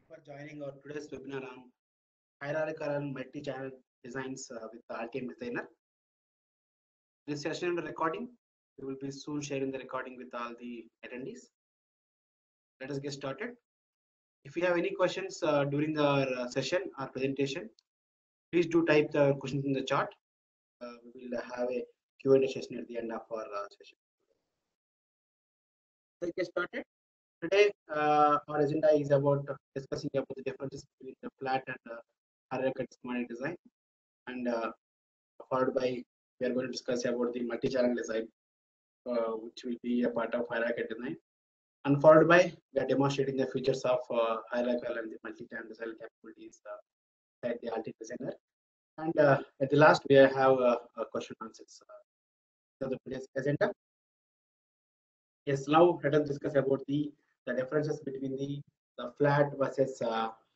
For joining our today's webinar on hierarchical and multi-channel designs with the Altium Designer. This session recording, we will be soon sharing the recording with all the attendees. Let us get started. If you have any questions during the session or presentation, please do type the questions in the chat. We will have a Q&A session at the end of our session. Let's get started. Today, our agenda is about discussing about the differences between the flat and hierarchical schematic design, and followed by we are going to discuss about the multi-channel design, which will be a part of hierarchical design, and followed by we are demonstrating the features of hierarchical and the multi-channel design capabilities at the Altium Designer. And at the last, we have a question answers. So the today's agenda. Yes, now let us discuss about the differences between the flat versus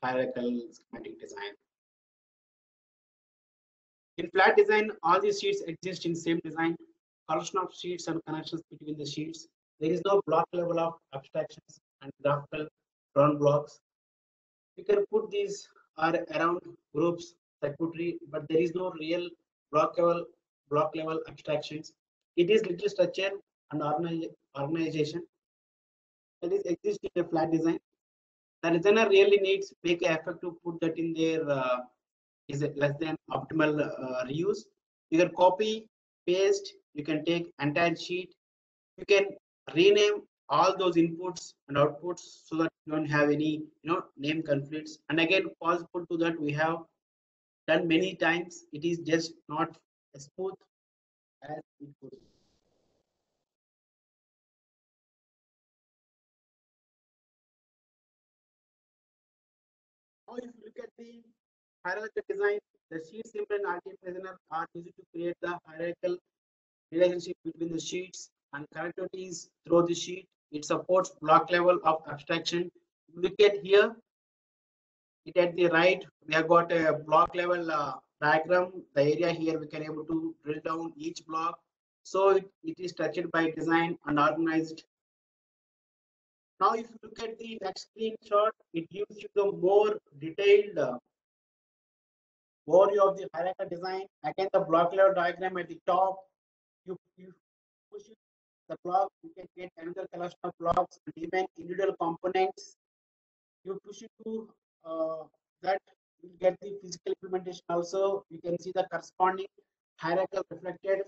hierarchical schematic design. In flat design, all the sheets exist in same design, collection of sheets and connections between the sheets. There is no block level of abstractions and graphical ground blocks. You can put these are around groups, circuitry, but there is no real block level abstractions. It is little structure and organization that is exist in a flat design. The designer really needs make an effort to put that in their is less than optimal reuse. You can copy, paste, you can take entire sheet, you can rename all those inputs and outputs so that you don't have any name conflicts. And again, possible to that we have done many times. It is just not as smooth as it could. Now, if you look at the hierarchical design, the sheet symbol and Altium Designer are used to create the hierarchical relationship between the sheets and connectivities through the sheet. It supports block level of abstraction. Look at here, it at the right, we have got a block level diagram. The area here we can able to drill down each block. So it is structured by design and organized. Now, if you look at the next screenshot, it gives you the more detailed overview of the hierarchical design. Again, the block level diagram at the top. You push the block, you can get another collection of blocks and even individual components. You push it to that, you get the physical implementation also. You can see the corresponding hierarchical reflected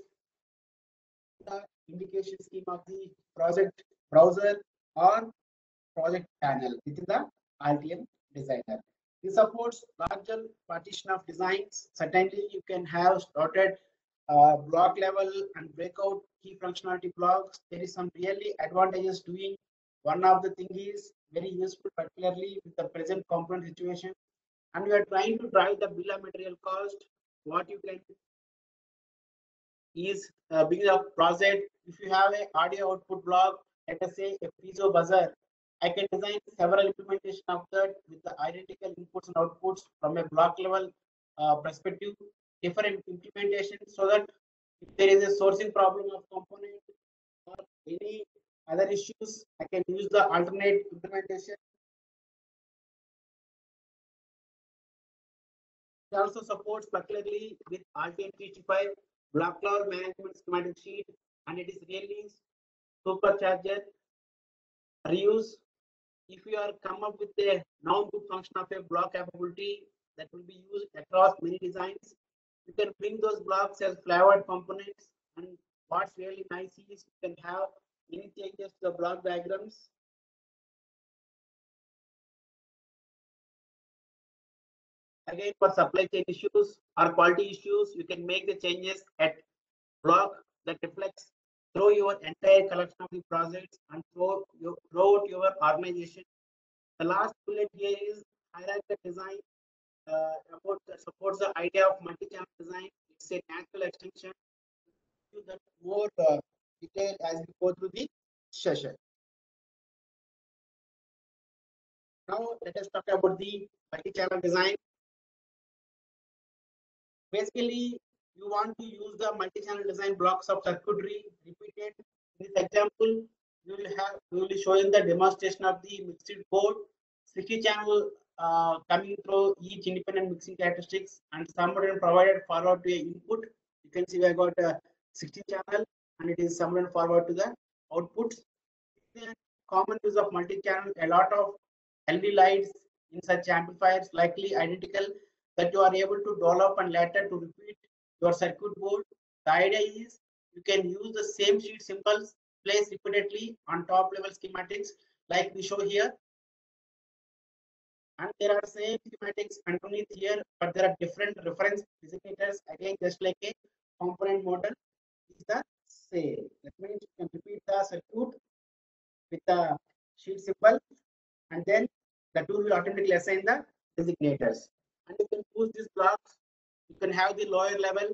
the indication scheme of the project browser or project panel within the Altium Designer. This supports larger partition of designs. Certainly, you can have started block level and breakout key functionality blocks. There is some really advantages doing. One of the thing is very useful, particularly with the present component situation. And we are trying to drive the bill of material cost. What you can is being a project. If you have an audio output block, let us say a piezo buzzer, I can design several implementation of that with the identical inputs and outputs from a block level perspective, different implementation, so that if there is a sourcing problem of component or any other issues, I can use the alternate implementation. It also supports particularly with Altium 365 block level management schematic sheet, and it is really supercharged reuse. If you are come up with a non-good function of a block capability that will be used across many designs, you can bring those blocks as flavored components. And what's really nice is you can have any changes to the block diagrams. Again, for supply chain issues or quality issues, you can make the changes at block that reflects through your entire collection of the projects and throughout your organization. The last bullet here is hierarchical design. About supports the idea of multi-channel design. It's a natural extension to that more detail as we go through the session. Now let us talk about the multi-channel design. Basically, you want to use the multi-channel design blocks of circuitry repeated. In this example, we will be showing the demonstration of the mixed board. 60 channel coming through each independent mixing characteristics, and summed and provided forward to a input. You can see we have got a 60 channel and it is summed and forward to the outputs. The common use of multi-channel, a lot of LED lights in such amplifiers likely identical that you are able to develop and later to repeat your circuit board. The idea is you can use the same sheet symbols placed repeatedly on top level schematics like we show here, and there are same schematics underneath here, but there are different reference designators again, just like a component model is the same. That means you can repeat the circuit with the sheet symbol, and then the tool will automatically assign the designators. And you can push these blocks. You can have the lower level.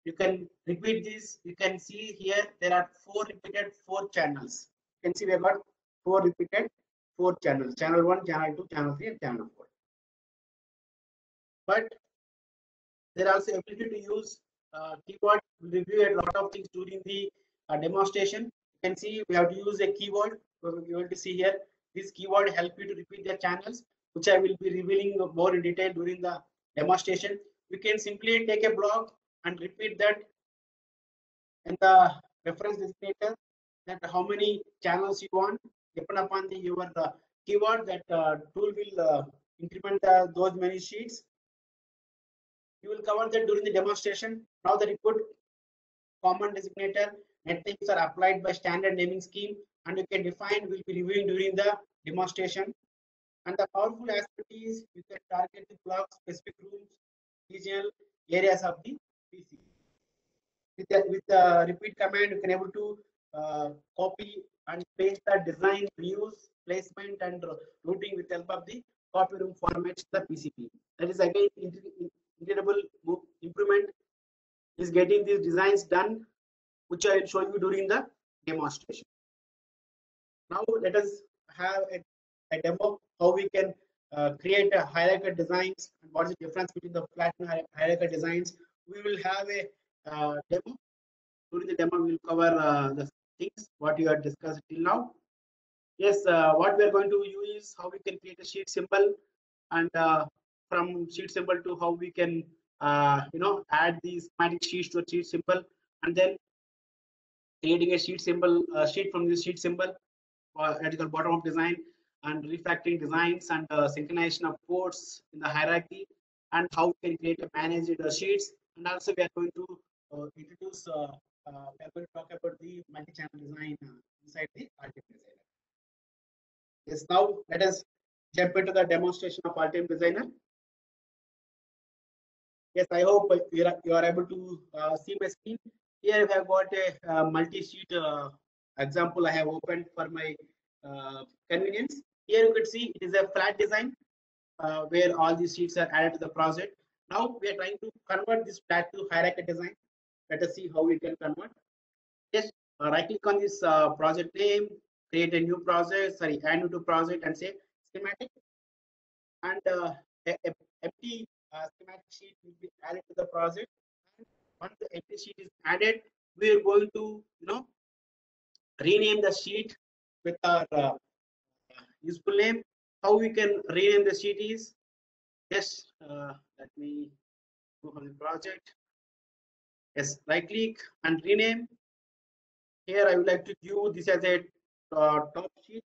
You can repeat this. You can see here there are four channels. You can see we have got four channels. Channel 1, channel 2, channel 3, and channel 4. But there are also ability to use keyboard. We review a lot of things during the demonstration. You can see we have to use a keyword. You will to see here this keyword help you to repeat the channels, which I will be revealing more in detail during the demonstration. We can simply take a block and repeat that in the reference designator, that how many channels you want. Depend upon your keyword, that tool will increment those many sheets. You will cover that during the demonstration. Now that you put common designator, net names are applied by standard naming scheme, and you can define, we'll be reviewing during the demonstration. And the powerful aspect is you can target the block specific rooms, regional areas of the PC. With the repeat command, you can able to copy and paste the design, views, placement, and routing with help of the copy room formats, the PCP. That is again incredible improvement is getting these designs done, which I will show you during the demonstration. Now let us have a demo how we can create a hierarchical designs and what is the difference between the flat and hierarchical designs. We will have a demo. During the demo, we will cover the things what you have discussed till now. Yes, what we are going to use is how we can create a sheet symbol, and from sheet symbol to how we can add these schematic sheets to a sheet symbol, and then creating a sheet symbol sheet from this sheet symbol at the bottom of design, and refactoring designs and synchronization of ports in the hierarchy, and how we can create a managed sheets. And also we are going to introduce we are going to talk about the multi-channel design inside the Altium Designer. Yes, now let us jump into the demonstration of Altium Designer. Yes, I hope you are able to see my screen. Here we have got a multi-sheet example I have opened for my convenience. Here you could see it is a flat design where all these sheets are added to the project. Now we are trying to convert this flat to hierarchical design. Let us see how we can convert. Just right click on this project name, create a new project, add new to project, and say schematic. And a empty schematic sheet will be added to the project. And once the empty sheet is added, we are going to rename the sheet with our useful name. How we can rename the sheet is just let me go from the project. Yes, right click and rename. Here I would like to give this as a top sheet.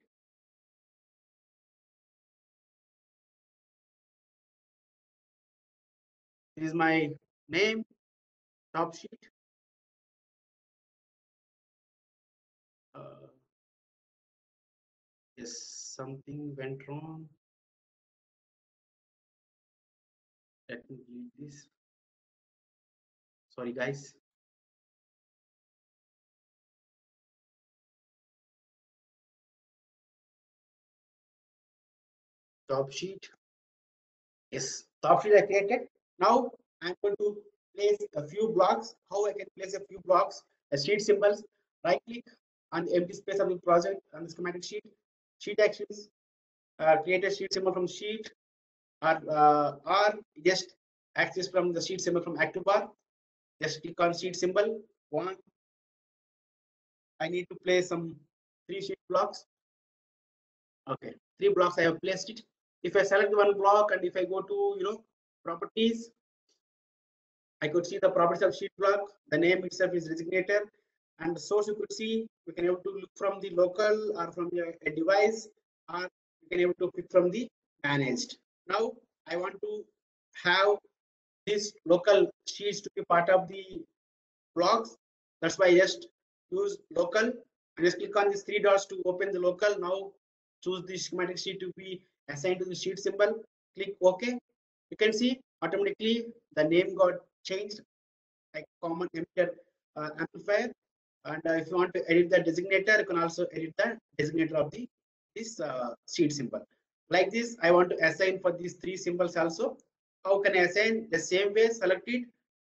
This is my name, top sheet. Yes, something went wrong. Let me delete this. Sorry, guys. Top sheet. Yes, top sheet I created. Now I'm going to place a few blocks. How I can place a few blocks, a sheet symbols. Right click on the empty space of the project on the schematic sheet. Sheet actions. Create a sheet symbol from sheet, or just access from the sheet symbol from active bar. Just click on sheet symbol. One. I need to place some 3 sheet blocks. Okay, 3 blocks I have placed it. If I select one block and if I go to properties, I could see the properties of sheet block. The name itself is designator, and the source you could see. We can able to look from the local or from a device, or we can able to pick from the managed. Now I want to have this local sheets to be part of the blocks. That's why I just use local and just click on these three dots to open the local. Now choose the schematic sheet to be assigned to the sheet symbol. Click OK. You can see automatically the name got changed like common emitter amplifier. And if you want to edit the designator, you can also edit the designator of this sheet symbol. Like this, I want to assign for these three symbols also. How can I assign? The same way, select it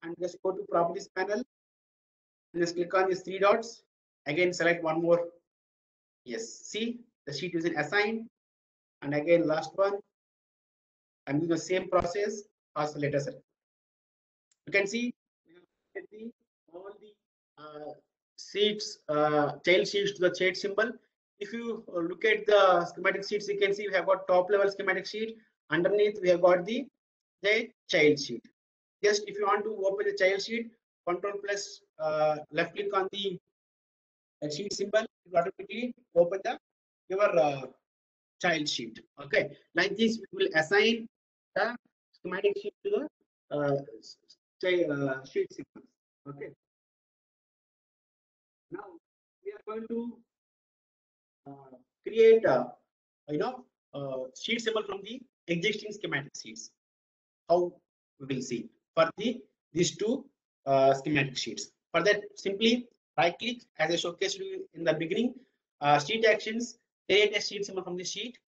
and just go to properties panel and just click on these three dots. Again, select one more. Yes, see the sheet is assigned. And again, last one. I'm doing the same process as the latest. You can see all the sheets, child sheets to the child symbol. If you look at the schematic sheets, you can see we have got top level schematic sheet. Underneath, we have got the child sheet. Just if you want to open the child sheet, Control plus left click on the sheet symbol, it will automatically open your child sheet. Okay, like this, we will assign the schematic sheet to the sheet symbol. Okay. Now we are going to create sheet symbol from the existing schematic sheets. How we will see for these two schematic sheets. For that, simply right click as I showcased you in the beginning. Sheet actions, create a sheet symbol from the sheet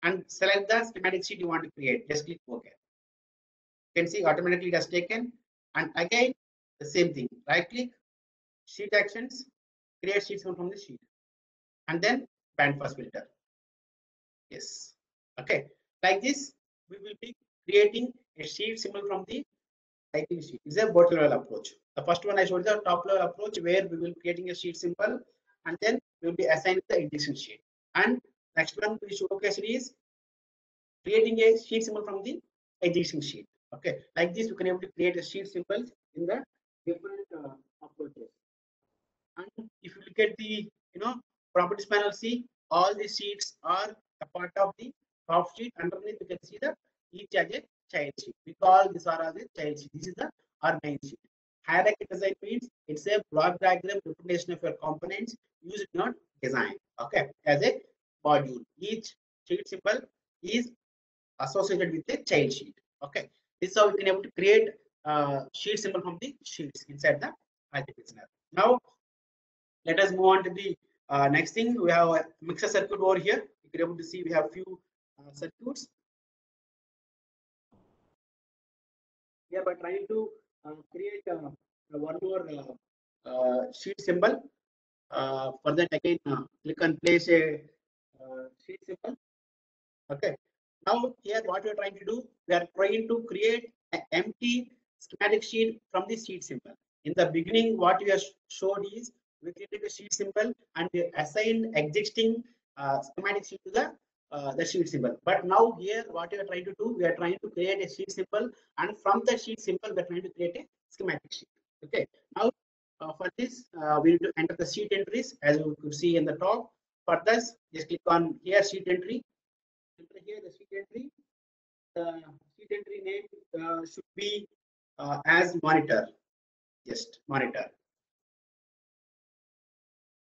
and select the schematic sheet you want to create. Just click OK. You can see automatically it has taken. And again, the same thing. Right click, sheet actions, create sheet symbol from the sheet, and then bandpass filter. Yes. Okay. Like this, we will be creating a sheet symbol from the typing sheet. It's a bottom level approach. The first one I showed the top level approach where we will be creating a sheet symbol and then we will be assigning the existing sheet. And next one we showcase is creating a sheet symbol from the existing sheet. Okay. Like this, you can able to create a sheet symbols in the different approaches. And if you look at the properties panel, see all the sheets are a part of the top sheet. Underneath you can see the each as a child sheet. We call this are as a child sheet. This is the our main sheet. Hierarchy design means it's a block diagram representation of your components used in your design. Okay, as a module. Each sheet symbol is associated with a child sheet. Okay, this is how we can able to create sheet symbol from the sheets inside the algebra designer. Now let us move on to the next thing. We have a mixer circuit over here. You can able to see we have few circuits. Here by trying to create one more sheet symbol. For that again, click on place a sheet symbol. Okay. Now here what we are trying to do, we are trying to create an empty schematic sheet from the sheet symbol. In the beginning, what we have showed is we created a sheet symbol and we assigned existing schematic sheet to the sheet symbol. But now here what we are trying to do, we are trying to create a sheet symbol, and from the sheet symbol we are trying to create a schematic sheet. Okay. Now for this we need to enter the sheet entries as you could see in the top. For this, just click on here sheet entry. Enter here the sheet entry. The sheet entry name should be as monitor. Just monitor.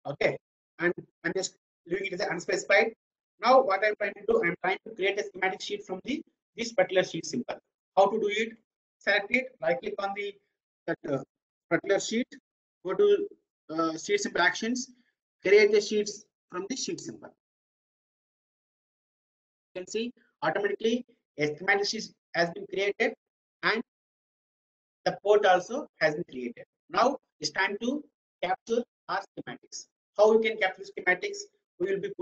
Okay, and I'm just doing it as unspecified. Now what I'm trying to do, I'm trying to create a schematic sheet from this particular sheet symbol. How to do it? Select it, right click on the particular sheet, go to sheet symbol actions, create the sheets from the sheet symbol. You can see automatically a schematic sheet has been created and the port also has been created. Now it's time to capture our schematics. How we can capture schematics? We will be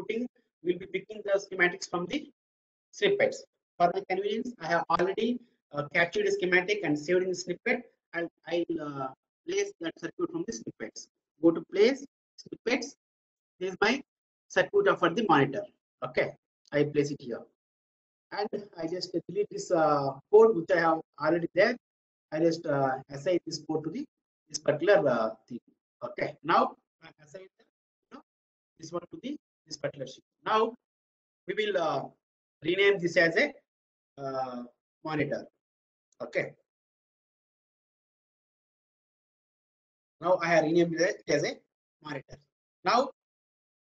picking the schematics from the snippets. For my convenience, I have already captured a schematic and saved in the snippet, and I'll place that circuit from the snippets. Go to place snippets. This is my circuit for the monitor. Okay, I place it here. and I just delete this code which I have already there. I just assign this code to the this particular thing. Okay, now I assign this one to the this particular sheet. Now we will rename this as a monitor. Okay, now I have renamed it as a monitor. Now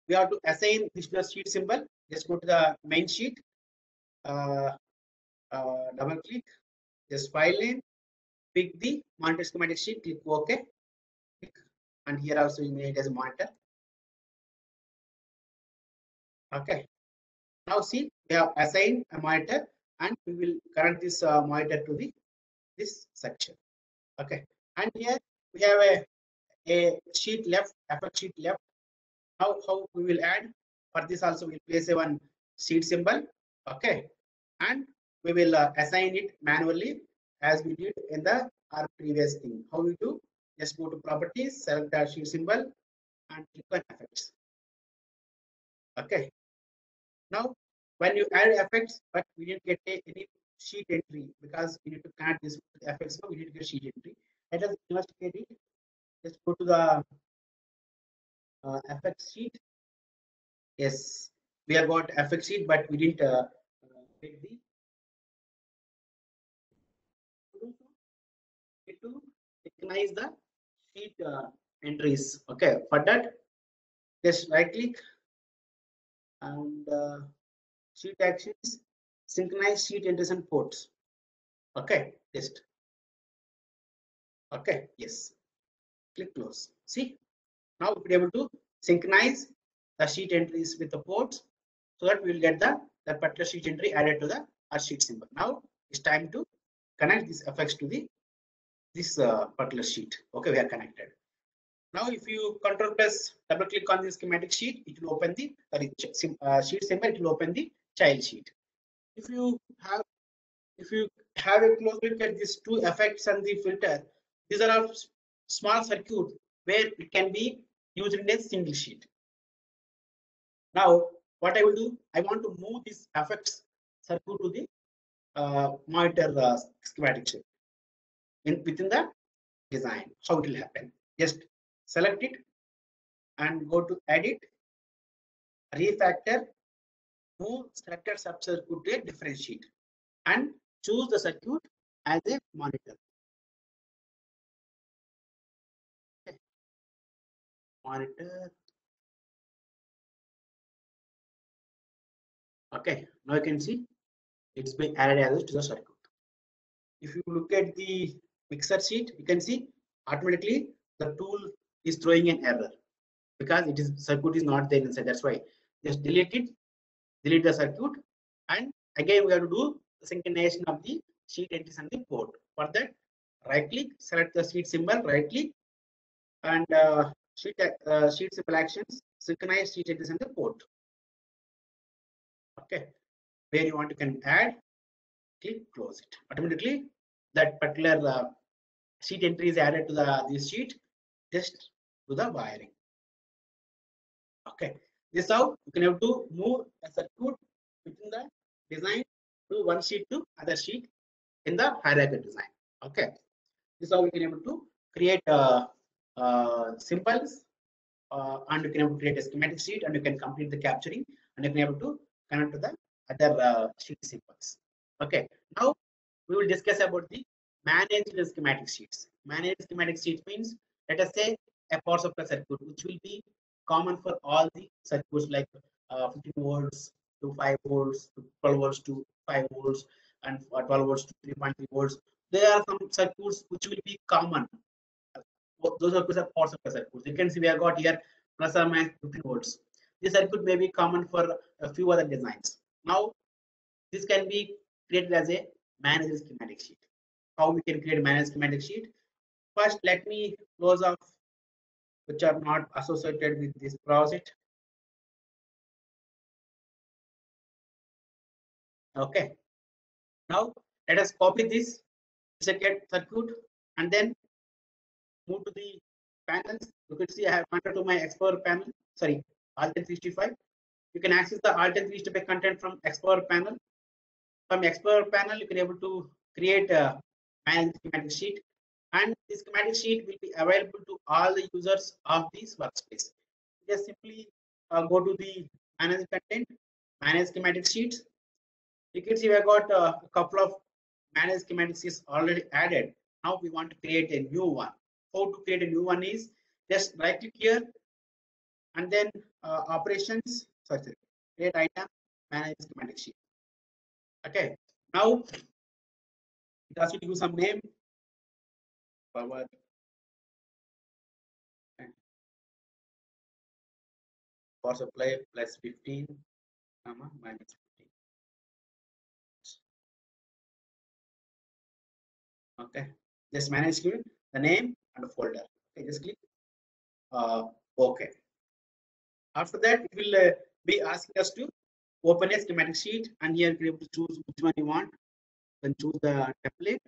we have to assign this to the sheet symbol. Just go to the main sheet, uh, double click, just file name, pick the monitor schematic sheet, click OK, click, and here also you made it as a monitor. Okay, now see we have assigned a monitor, and we will connect this monitor to the this section. Okay, and here we have a sheet left, effect sheet left. Now how we will add? For this also we will place a one sheet symbol. Okay, and we will assign it manually as we did in the our previous thing. How we do? Just go to properties, select the sheet symbol, and click on effects. Okay. Now when you add effects, but we didn't get any sheet entry because we need to connect this with effects. So we need to get sheet entry. Let us investigate it. Just go to the effects sheet. Yes, we have got effects sheet, but we didn't get the to synchronize the sheet entries. Okay, for that, just right click and sheet actions, synchronize sheet entries and ports. Okay, just okay, yes, click close. See, now we'll be able to synchronize the sheet entries with the ports so that we will get the that particular sheet entry added to the our sheet symbol. Now it's time to connect these effects to the this particular sheet. Okay, we are connected. Now, if you control plus double click on the schematic sheet, it will open the sheet symbol. It will open the child sheet. If you have a close look at these two effects and the filter, these are all small circuit where it can be used in a single sheet. Now, what I will do, I want to move this effects circuit to the monitor schematic sheet within the design. How it will happen? Just select it and go to edit, refactor, move selected subcircuit to a different sheet and choose the circuit as a monitor. Okay. Monitor. Okay, now you can see it's been added as to the circuit. If you look at the mixer sheet, you can see automatically the tool is throwing an error because it is circuit is not there inside. That's why just delete it, delete the circuit, and again we have to do the synchronization of the sheet entries and the port. For that, right click, select the sheet symbol, right click, and sheet symbol actions, synchronize sheet entries and the port. Okay, where you want to can add, click close it. Automatically, that particular sheet entry is added to the this sheet. Just do the wiring. Okay, this is how you can have to move a circuit within the design to one sheet to other sheet in the hierarchical design. Okay, this is how we can able to create symbols and you can able to create a schematic sheet and you can complete the capturing and you can able to connect to the other sheet symbols. Okay, now we will discuss about the managed schematic sheets. Managed schematic sheets means, let us say, a power supply circuit which will be common for all the circuits like 15 volts to 5 volts to 12 volts to 5 volts and 12 volts to 3.3 volts. There are some circuits which will be common. Those circuits are power supply circuits. You can see we have got here plus or minus 15 volts. This circuit may be common for a few other designs. Now, this can be created as a managed schematic sheet. How we can create a managed schematic sheet? First, let me close off which are not associated with this project. Okay. Now, let us copy this circuit and then move to the panels. You can see I have connected to my Explorer panel. Sorry, Alt 365. You can access the Alt 365 content from Explorer panel. From Explorer panel, you can able to create a manage schematic sheet, and this schematic sheet will be available to all the users of this workspace. Just simply go to the manage content, manage schematic sheets. You can see we have got a couple of manage schematic sheets already added. Now we want to create a new one. How to create a new one is just right click here and then operations, sorry, create item, manage schematic sheet. Okay, now it has to give some name, power power supply plus 15, comma, minus 15. Okay, just manage here the name and the folder. Okay, just click OK. After that, it will be asking us to open a schematic sheet, and here you're able to choose which one you want. Then choose the template.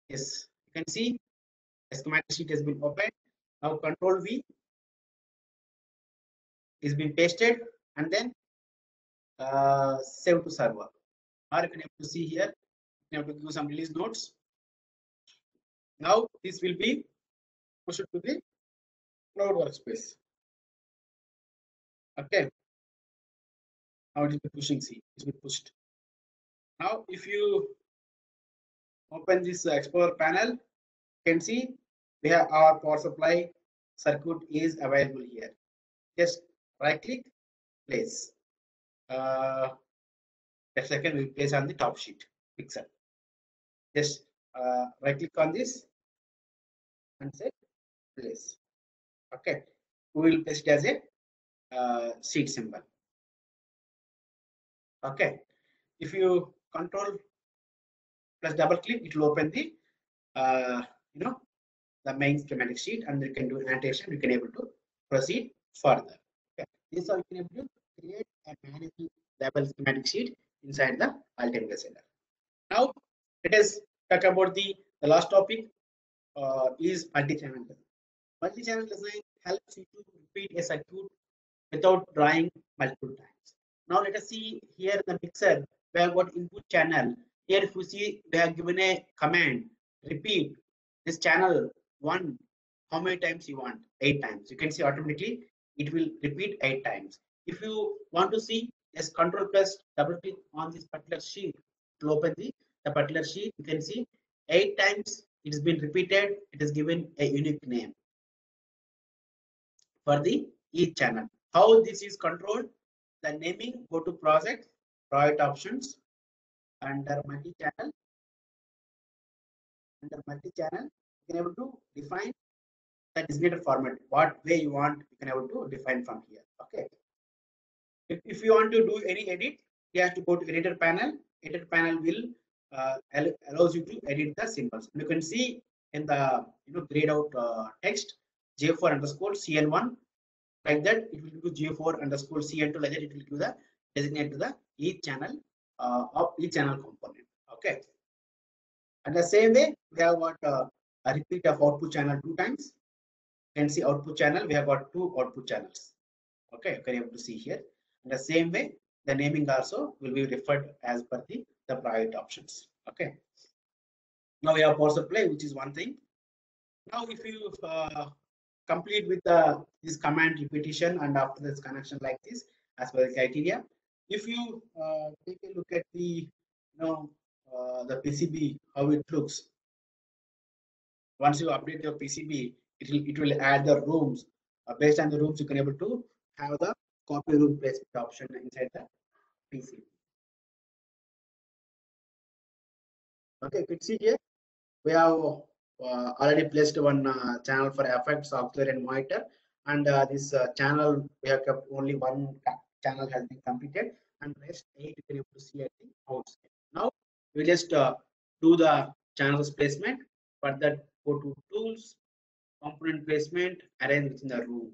Yes, you can see a schematic sheet has been opened. Now Control V is being pasted, and then save to server. Or you can able to see here, you have to give some release notes. Now this will be pushed to the cloud workspace. Okay. Now it is pushing. See, it's been pushed. Now, if you open this Explorer panel, you can see we have our power supply circuit is available here. Just right click, place. A second, we place on the top sheet pixel. Just right click on this and say place. Okay, we will place it as a sheet symbol. Okay, if you control plus double click, it will open the the main schematic sheet, and you can do annotation. You can able to proceed further. Okay, this is how you can able to create a manage level schematic sheet inside the Altium Center. Now let us talk about the last topic is multi-channel design. Multi-channel design helps you to repeat a circuit without drawing multiple times. Now let us see here the mixer. We have got input channel. Here if you see we have given a command repeat this channel 1 how many times you want, 8 times. You can see automatically it will repeat 8 times. If you want to see, just control plus double click on this particular sheet to open the particular sheet. You can see 8 times it has been repeated. It is given a unique name for the each channel. How this is controlled? The naming, go to project options, under multi-channel, you can able to define the designated format. What way you want, you can able to define from here. Okay. If you want to do any edit, you have to go to editor panel. Editor panel will allows you to edit the symbols. You can see in the grayed out text J4 underscore CN1 like that. It will do J4 underscore CN2 like that. It will do the designate to the each channel of each channel component. Okay. And the same way, we have got a repeat of output channel 2 times. You can see output channel, we have got 2 output channels. Okay, you can able to see here. In the same way, the naming also will be referred as per the private options. Okay. Now we have power supply, which is one thing. Now, if you complete with this command repetition and after this connection like this, as per the criteria, if you take a look at the the PCB, how it looks. Once you update your PCB, it will add the rooms. Based on the rooms, you can able to have the copy room placement option inside the PCB. Okay, you can see here we have already placed one channel for effects, software, and monitor, and this channel we have kept only one channel has been completed, and rest 8 you can able to see at the outside. Now we just do the channels placement. For that, go to tools, component placement, arrange within the room.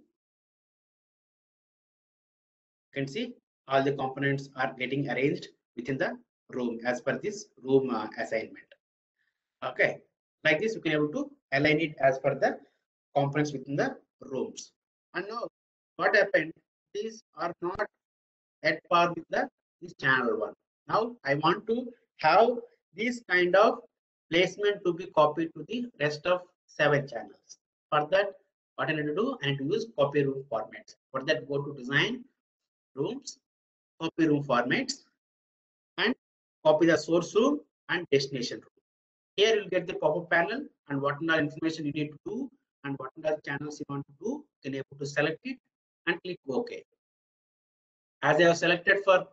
You can see all the components are getting arranged within the room as per this room assignment. Okay, like this you can able to align it as per the components within the rooms. And now what happened? These are not at par with this channel 1. Now I want to have this kind of placement to be copied to the rest of 7 channels. For that, what I need to do, I need to use copy room formats. For that, go to design, rooms, copy room formats, and copy the source room and destination room. Here you'll get the pop-up panel and what are information you need to do and what are channels you want to do. You can able to select it and click OK. As I have selected for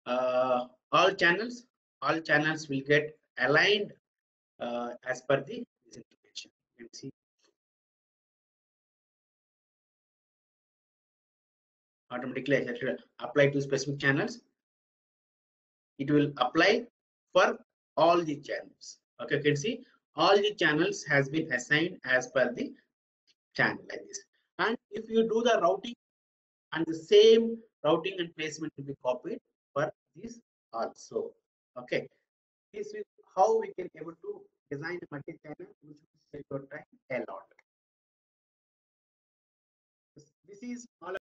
all channels will get aligned as per the this information. You can see automatically I should apply to specific channels. It will apply for all the channels. Okay, you can see all the channels has been assigned as per the channel like this. And if you do the routing and the same routing and placement will be copied for this also. Okay, this is how we can able to design a multi-channel which will save your time a lot. This is all